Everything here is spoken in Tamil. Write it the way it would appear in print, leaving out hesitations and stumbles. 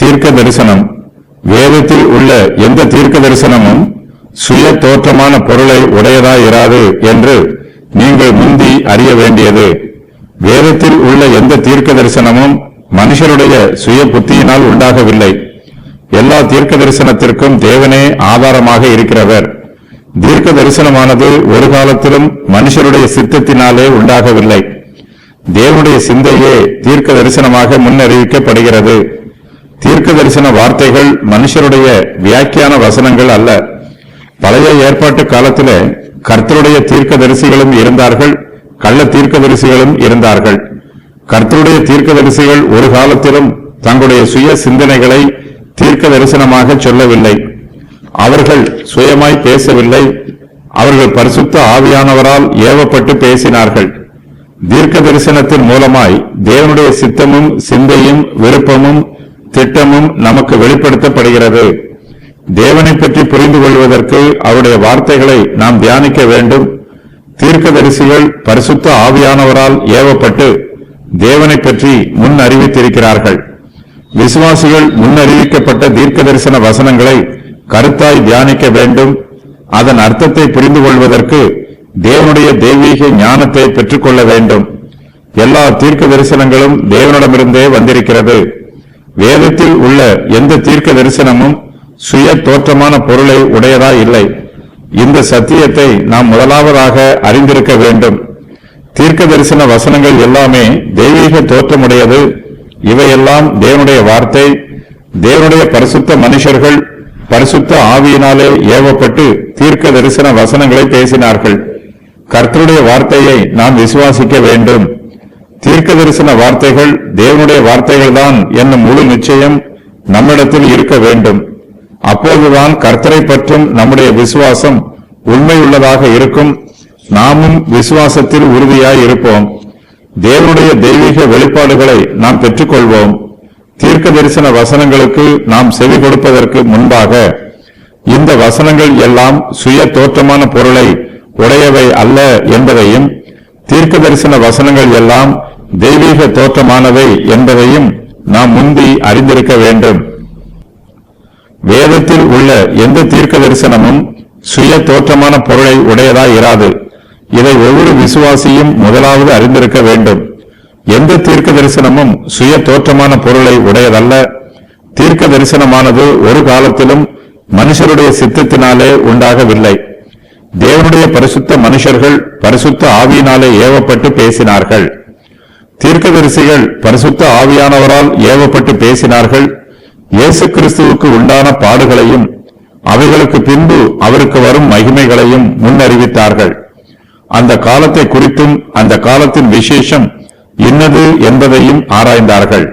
தீர்க்க தரிசனம். வேதத்தில் உள்ள எந்த தீர்க்க தரிசனமும் சுய தோற்றமான பொருளை உடையதாயிராது என்று நீங்கள் முந்தி அறிய வேண்டியது. வேதத்தில் உள்ள எந்த தீர்க்க தரிசனமும் மனுஷருடைய சுய புத்தியினால் உண்டாகவில்லை. எல்லா தீர்க்க தரிசனத்திற்கும் தேவனே ஆதாரமாக இருக்கிறவர். தீர்க்க தரிசனமானது ஒரு காலத்திலும் மனுஷருடைய சித்தத்தினாலே உண்டாகவில்லை. தேவனுடைய சிந்தையே தீர்க்க தரிசனமாக முன்னறிவிக்கப்படுகிறது. தீர்க்க தரிசன வார்த்தைகள் மனுஷருடைய வியாக்கியான வசனங்கள் அல்ல. பழைய ஏற்பாட்டு காலத்திலே கர்த்தருடைய தீர்க்க தரிசிகளும் இருந்தார்கள், கள்ள தீர்க்க தரிசிகளும் இருந்தார்கள். கர்த்தருடைய தீர்க்க தரிசிகள் ஒரு காலத்திலும் தங்களுடைய சுய சிந்தனைகளை தீர்க்க தரிசனமாக சொல்லவில்லை. அவர்கள் சுயமாய் பேசவில்லை. அவர்கள் பரிசுத்த ஆவியானவரால் ஏவப்பட்டு பேசினார்கள். தீர்க்க தரிசனத்தின் மூலமாய் தேவனுடைய சித்தமும் சிந்தையும் விருப்பமும் திட்டமும் நமக்கு வெளிப்படுத்தப்படுகிறது. தேவனை பற்றி புரிந்து கொள்வதற்கு அவருடைய வார்த்தைகளை நாம் தியானிக்க வேண்டும். தீர்க்க தரிசிகள் பரிசுத்த ஆவியானவரால் ஏவப்பட்டு தேவனை பற்றி முன் அறிவித்திருக்கிறார்கள். விசுவாசிகள் முன்னறிவிக்கப்பட்ட தீர்க்க தரிசன வசனங்களை கருத்தாய் தியானிக்க வேண்டும். அதன் அர்த்தத்தை புரிந்து கொள்வதற்கு தேவனுடைய தெய்வீக ஞானத்தை பெற்றுக்கொள்ள வேண்டும். எல்லா தீர்க்க தரிசனங்களும் தேவனிடமிருந்தே வந்திருக்கிறது. வேதத்தில் உள்ள எந்த தீர்க்க தரிசனமும் சுய தோற்றமான பொருளை உடையதா இல்லை. இந்த சத்தியத்தை நாம் முதலாவதாக அறிந்திருக்க வேண்டும். தீர்க்க தரிசன வசனங்கள் எல்லாமே தெய்வீக தோற்றமுடையது. இவையெல்லாம் தேவனுடைய வார்த்தை. தேவனுடைய பரிசுத்த மனுஷர்கள் பரிசுத்த ஆவியினாலே ஏவப்பட்டு தீர்க்க தரிசன வசனங்களை பேசினார்கள். கர்த்தருடைய வார்த்தையை நாம் விசுவாசிக்க வேண்டும். தீர்க்க தரிசன வார்த்தைகள் தேவனுடைய வார்த்தைகள் தான் என்னும் முழு நிச்சயம் நம்மிடத்தில் இருக்க வேண்டும். அப்போதுதான் கர்த்தரை பற்றும் நம்முடைய விசுவாசம் உண்மையுள்ளதாக இருக்கும். நாமும் விசுவாசத்தில் உறுதியாய் இருப்போம். தேவனுடைய தெய்வீக வெளிப்பாடுகளை நாம் பெற்றுக்கொள்வோம். தீர்க்க தரிசன வசனங்களுக்கு நாம் செவி கொடுப்பதற்கு முன்பாக இந்த வசனங்கள் எல்லாம் சுய தோற்றமான பொருளை உடையவை அல்ல என்பதையும், தீர்க்க தரிசன வசனங்கள் எல்லாம் தெய்வீக தோற்றமானவை என்பதையும் நாம் முந்தி அறிந்திருக்க வேண்டும். வேதத்தில் உள்ள எந்த தீர்க்க தரிசனமும் சுய தோற்றமான பொருளை உடையதாய் இராது. இதை ஒவ்வொரு விசுவாசியும் முதலாவது அறிந்திருக்க வேண்டும். எந்த தீர்க்க தரிசனமும் சுய தோற்றமான பொருளை உடையதல்ல. தீர்க்க தரிசனமானது ஒரு காலத்திலும் மனுஷருடைய சித்தத்தினாலே உண்டாகவில்லை. தேவனுடைய பரிசுத்த மனுஷர்கள் பரிசுத்த ஆவியினாலே ஏவப்பட்டு பேசினார்கள். தீர்க்கதரிசிகள் பரிசுத்த ஆவியானவரால் ஏவப்பட்டு பேசினார்கள். இயேசு கிறிஸ்துவுக்கு உண்டான பாடுகளையும் அவைகளுக்கு பின்பு அவருக்கு வரும் மகிமைகளையும் முன்னறிவித்தார்கள். அந்த காலத்தை குறித்தும் அந்த காலத்தின் விசேஷம் இன்னது என்பதையும் ஆராய்ந்தார்கள்.